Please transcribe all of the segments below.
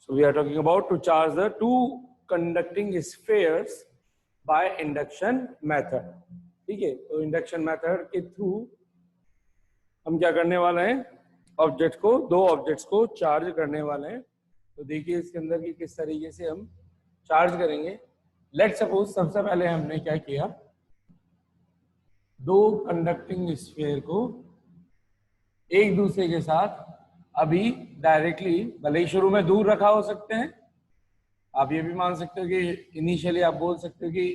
So we are talking about to charge the two conducting spheres by induction method. ठीक है, तो induction method के through हम क्या करने वाले हैं, ऑब्जेक्ट को, दो ऑब्जेक्ट्स को चार्ज करने वाले हैं. तो देखिए इसके अंदर की किस तरीके से हम चार्ज करेंगे. लेट सपोज सबसे पहले हमने क्या किया, दो कंडक्टिंग स्फीयर को एक दूसरे के साथ अभी डायरेक्टली, भले ही शुरू में दूर रखा हो सकते हैं, आप ये भी मान सकते हो कि इनिशियली आप बोल सकते हो कि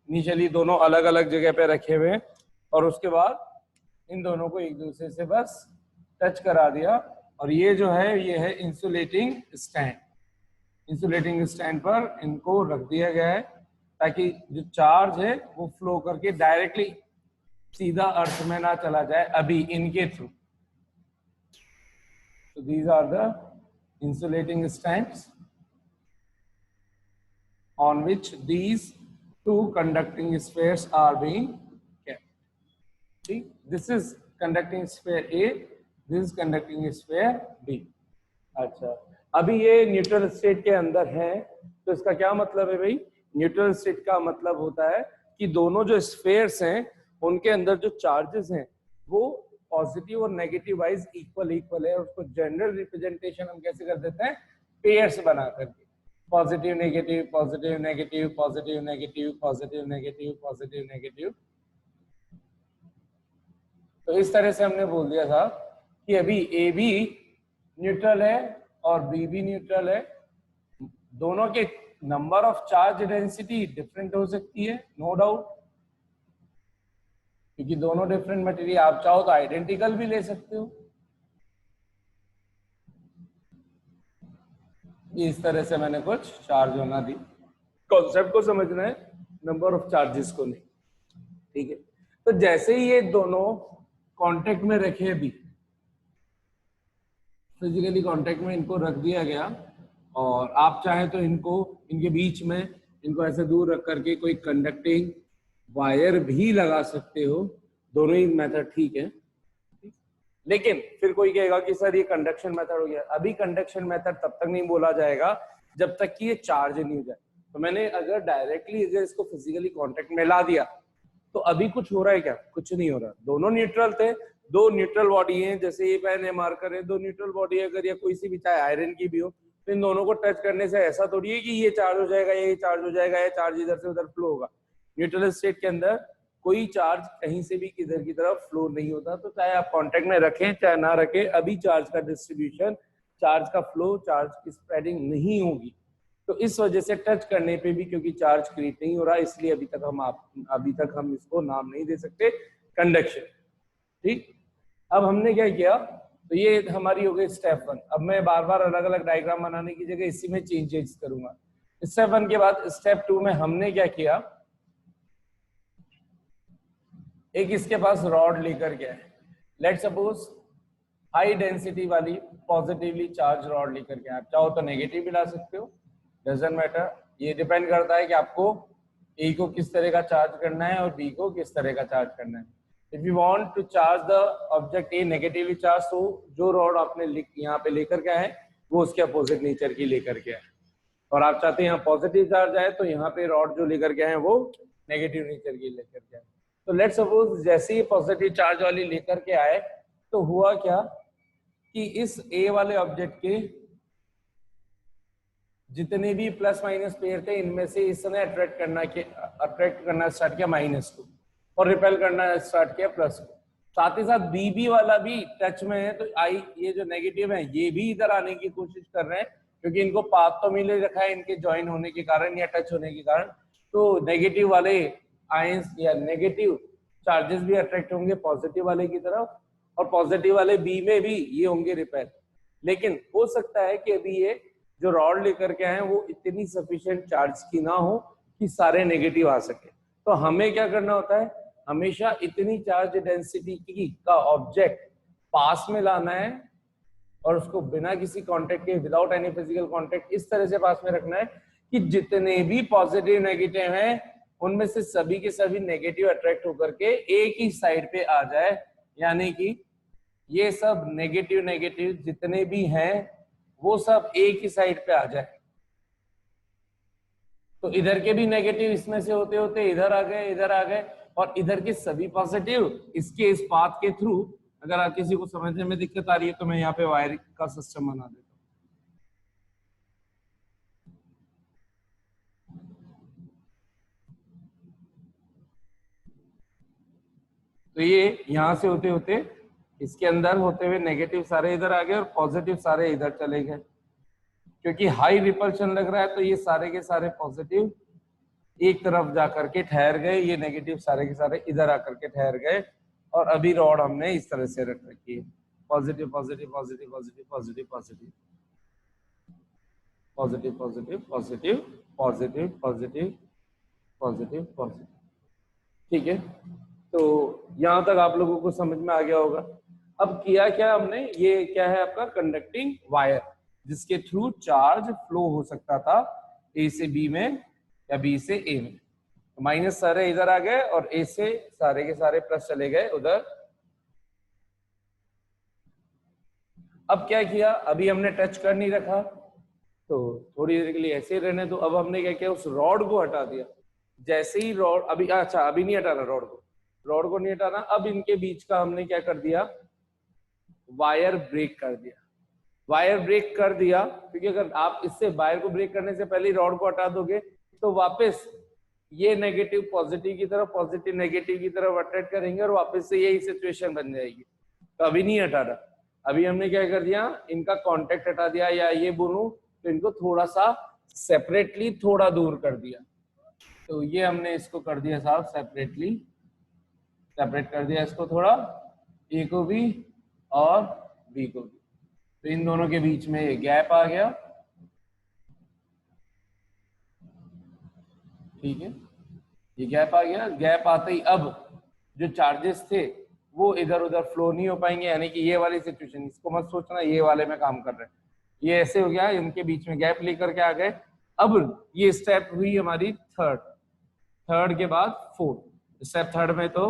इनिशियली दोनों अलग अलग जगह पे रखे हुए हैं और उसके बाद इन दोनों को एक दूसरे से बस टच करा दिया. और ये जो है ये है इंसुलेटिंग स्टैंड. इंसुलेटिंग स्टैंड पर इनको रख दिया गया है ताकि जो चार्ज है वो फ्लो करके डायरेक्टली सीधा अर्थ में ना चला जाए अभी इनके through. So these are the insulating stands on which these two conducting spheres are being kept. See, this is conducting sphere A, this is conducting sphere B. अच्छा, अभी ये न्यूट्रल स्टेट के अंदर है, तो इसका क्या मतलब है भाई, न्यूट्रल स्टेट का मतलब होता है कि दोनों जो स्फेयर्स हैं उनके अंदर जो चार्जेस हैं वो पॉजिटिव और नेगेटिव वाइज इक्वल है. और उसको जनरल रिप्रेजेंटेशन हम कैसे कर देते हैं, पेयर्स बना करके, positive negative positive negative positive negative positive negative positive negative. तो इस तरह से हमने बोल दिया था कि अभी ए भी न्यूट्रल है और बी भी न्यूट्रल है. दोनों के number of charge density different हो सकती है, नो डाउट, क्योंकि दोनों डिफरेंट मटेरियल. आप चाहो तो आइडेंटिकल भी ले सकते हो. इस तरह से मैंने कुछ चार्ज होना दी. कॉन्सेप्ट को समझना है, नंबर ऑफ चार्जेस को नहीं. ठीक है, तो जैसे ही ये दोनों कांटेक्ट में रखे, भी फिजिकली कांटेक्ट में इनको रख दिया गया, और आप चाहे तो इनको, इनके बीच में इनको ऐसे दूर रख करके कोई कंडक्टिंग वायर भी लगा सकते हो. दोनों ही मेथड ठीक है, लेकिन फिर कोई कहेगा कि सर ये कंडक्शन मेथड हो गया. अभी कंडक्शन मेथड तब तक नहीं बोला जाएगा जब तक कि ये चार्ज नहीं हो जाए. तो मैंने अगर डायरेक्टली अगर इसको फिजिकली कांटेक्ट में ला दिया तो अभी कुछ हो रहा है क्या, कुछ नहीं हो रहा. दोनों न्यूट्रल थे, दो न्यूट्रल बॉडी है, जैसे ये पेन है मार्कर है, दो न्यूट्रल बॉडी है, अगर या कोई सी भी चाहे आयरन की भी हो, तो इन दोनों को टच करने से ऐसा थोड़ी है कि ये चार्ज हो जाएगा, ये चार्ज हो जाएगा, ये चार्ज इधर से उधर फ्लो होगा. न्यूट्रल स्टेट के अंदर कोई चार्ज कहीं से भी किधर की तरफ फ्लो नहीं होता. तो चाहे आप कांटेक्ट में रखें चाहे ना रखें, अभी चार्ज का डिस्ट्रीब्यूशन, चार्ज का फ्लो, चार्ज की स्प्रेडिंग नहीं होगी. तो इस वजह से टच करने पे भी क्योंकि चार्ज क्रिएट नहीं हो रहा, इसलिए अभी तक हम इसको नाम नहीं दे सकते कंडक्शन. ठीक, अब हमने क्या किया, तो ये हमारी हो गई स्टेप 1. अब मैं बार बार अलग अलग डायग्राम बनाने की जगह इसी में चेंजेस करूंगा. स्टेप 1 के बाद स्टेप 2 में हमने क्या किया, एक इसके पास रॉड लेकर के आए. लेट सपोज हाई डेंसिटी वाली पॉजिटिवली चार्ज रॉड लेकर के, आप चाहो तो नेगेटिव भी ला सकते हो, डजंट मैटर. ये डिपेंड करता है कि आपको ए को किस तरह का चार्ज करना है और बी को किस तरह का चार्ज करना है. If you want to charge the object A negatively charge, तो जो रॉड आपने यहाँ पे लेकर के आए वो उसके अपोजिट नेचर की लेकर के आए. और आप चाहते हैं यहाँ पॉजिटिव चार्ज आए, तो यहाँ पे रॉड जो लेकर के आए वो नेगेटिव नेचर की लेकर के आए. तो लेट सपोज जैसे ही पॉजिटिव चार्ज वाली लेकर के आए, तो हुआ क्या कि इस ए वाले ऑब्जेक्ट के जितने भी प्लस माइनस पेयर थे, इनमें से इसने अट्रैक्ट करना स्टार्ट किया माइनस को, और रिपेल करना स्टार्ट किया प्लस को. साथ ही साथ बी वाला भी टच में है, तो आई ये जो नेगेटिव है ये भी इधर आने की कोशिश कर रहे हैं, क्योंकि इनको पाथ तो मिले रखा है इनके ज्वाइन होने के कारण या टच होने के कारण. तो नेगेटिव वाले आयंस या नेगेटिव चार्जेस भी अट्रैक्ट होंगे पॉजिटिव वाले की तरफ, और पॉजिटिव वाले बी में भी ये होंगे रिपेल. लेकिन हो सकता है कि अभी ये जो रॉड लेकर के आए वो इतनी सफिशिएंट चार्ज की ना हो कि सारे नेगेटिव आ सके. तो हमें क्या करना होता है, हमेशा इतनी चार्ज डेंसिटी की का ऑब्जेक्ट पास में लाना है, और उसको बिना किसी कांटेक्ट के, विदाउट एनी फिजिकल कांटेक्ट, इस तरह से पास में रखना है कि जितने भी पॉजिटिव नेगेटिव हैं उनमें से सभी के सभी नेगेटिव अट्रैक्ट होकर के एक ही साइड पे आ जाए. यानी कि ये सब नेगेटिव जितने भी हैं वो सब एक ही साइड पे आ जाए। तो इधर के भी नेगेटिव इसमें से होते होते इधर आ गए, इधर आ गए, और इधर के सभी पॉजिटिव इसके इस पाथ के थ्रू। अगर आप किसी को समझने में दिक्कत आ रही है तो मैं यहाँ पे वायर का सिस्टम बना देता हूँ। तो ये यहाँ से होते होते इसके अंदर होते हुए नेगेटिव सारे इधर आ गए और पॉजिटिव सारे इधर चले गए। क्योंकि हाई रिपल्शन लग रहा है तो ये सारे के सारे पॉजिटिव एक तरफ जाकर के ठहर गए, ये नेगेटिव सारे के सारे इधर आकर के ठहर गए। और अभी रॉड हमने इस तरह से रख रखी है, positive positive positive positive positive positive positive positive positive positive positive positive positive. ठीक है, तो यहां तक आप लोगों को समझ में आ गया होगा। अब किया क्या हमने, ये क्या है आपका कंडक्टिंग वायर, जिसके थ्रू चार्ज फ्लो हो सकता था ए से बी में या बी से ए में। माइनस सारे इधर आ गए और ए से सारे के सारे प्लस चले गए उधर। अब क्या किया, अभी हमने टच कर नहीं रखा तो थोड़ी देर के लिए ऐसे ही रहने दो। अब हमने क्या किया, उस रॉड को हटा दिया। जैसे ही रॉड अभी, अच्छा अभी नहीं हटाना रॉड को नहीं हटाना। अब इनके बीच का हमने क्या कर दिया, वायर ब्रेक कर दिया। वायर ब्रेक कर दिया क्योंकि अगर आप इससे वायर को ब्रेक करने से पहले रॉड को हटा दोगे तो वापस ये नेगेटिव पॉजिटिव की तरफ, पॉजिटिव नेगेटिव की तरफ अट्रैक्ट करेंगे और वापस से यही सिचुएशन बन जाएगी। तो अभी नहीं हटा रहा, अभी हमने क्या कर दिया, इनका कांटेक्ट हटा दिया, या ये बोलूं तो इनको थोड़ा सा सेपरेटली थोड़ा दूर कर दिया। तो ये हमने इसको कर दिया साहब सेपरेटली, सेपरेट कर दिया इसको थोड़ा, ए को भी और बी को भी। तो इन दोनों के बीच में ये गैप आ गया। ठीक है, ये गैप आ गया। गैप आते ही अब जो चार्जेस थे वो इधर उधर फ्लो नहीं हो पाएंगे, यानी कि ये वाली सिचुएशन, इसको मत सोचना ये वाले में काम कर रहे हैं, ये ऐसे हो गया, इनके बीच में गैप लेकर के आ गए। अब ये स्टेप हुई हमारी थर्ड के बाद फोर्थ। स्टेप थर्ड में तो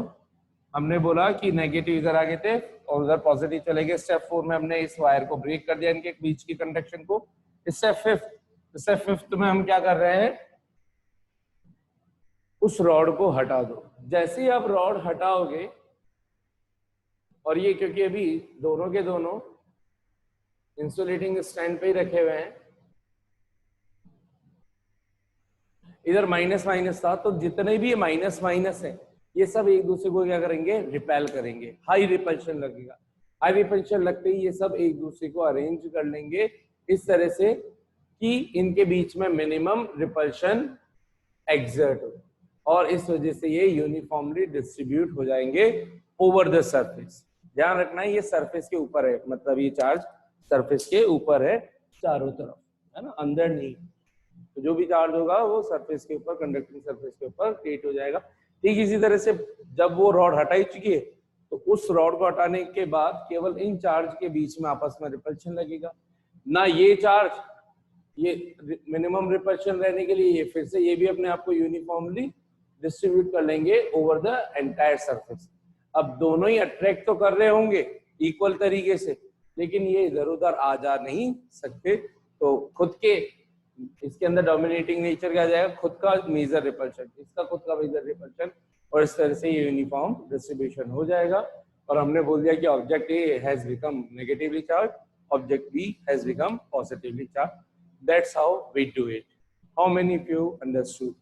हमने बोला कि नेगेटिव इधर आ गए थे और उधर पॉजिटिव चले गए। स्टेप 4 में हमने इस वायर को ब्रेक कर दिया, इनके बीच की कंडक्शन को। स्टेप फिफ्थ में हम क्या कर रहे हैं, उस रॉड को हटा दो। जैसे ही आप रॉड हटाओगे, और ये क्योंकि अभी दोनों के दोनों इंसुलेटिंग स्टैंड पे ही रखे हुए हैं, इधर माइनस माइनस था, तो जितने भी माइनस माइनस है ये सब एक दूसरे को क्या करेंगे, रिपेल करेंगे। हाई रिपल्शन लगेगा, हाई रिपल्शन लगते ही ये सब एक दूसरे को अरेंज कर लेंगे इस तरह से कि इनके बीच में मिनिमम रिपल्शन एक्सर्ट हो, और इस वजह से ये यूनिफॉर्मली डिस्ट्रीब्यूट हो जाएंगे ओवर द सरफेस। ध्यान रखना है ये सरफेस के ऊपर है, मतलब ये चार्ज सरफेस के ऊपर है चारों तरफ, है ना, अंदर नहीं। तो जो भी चार्ज होगा वो सरफेस के ऊपर, कंडक्टिंग सरफेस के ऊपर क्रिएट हो जाएगा। ठीक इसी तरह से जब वो रॉड हटाई चुकी है तो उस रॉड को हटाने के बाद केवल इन चार्ज के बीच में आपस में रिपल्शन लगेगा ना। ये चार्ज, ये मिनिमम रिपल्शन रहने के लिए ये फिर से ये भी अपने आप को यूनिफॉर्मली डिस्ट्रीब्यूट कर लेंगे ओवर द एंटायर सरफेस। अब दोनों ही अट्रैक्ट तो कर रहे होंगे इक्वल तरीके से, लेकिन ये इधर उधर आ जा नहीं सकते। तो खुद के इसके अंदर डोमिनेटिंग नेचर क्या जाएगा, खुद का मेजर रिपल्शन, इसका खुद का मेजर रिपल्शन, और इस तरह से ये यूनिफॉर्म डिस्ट्रीब्यूशन हो जाएगा। और हमने बोल दिया कि object A has become negatively charge, object B has become positively charge. That's how we do it. How many of you understood?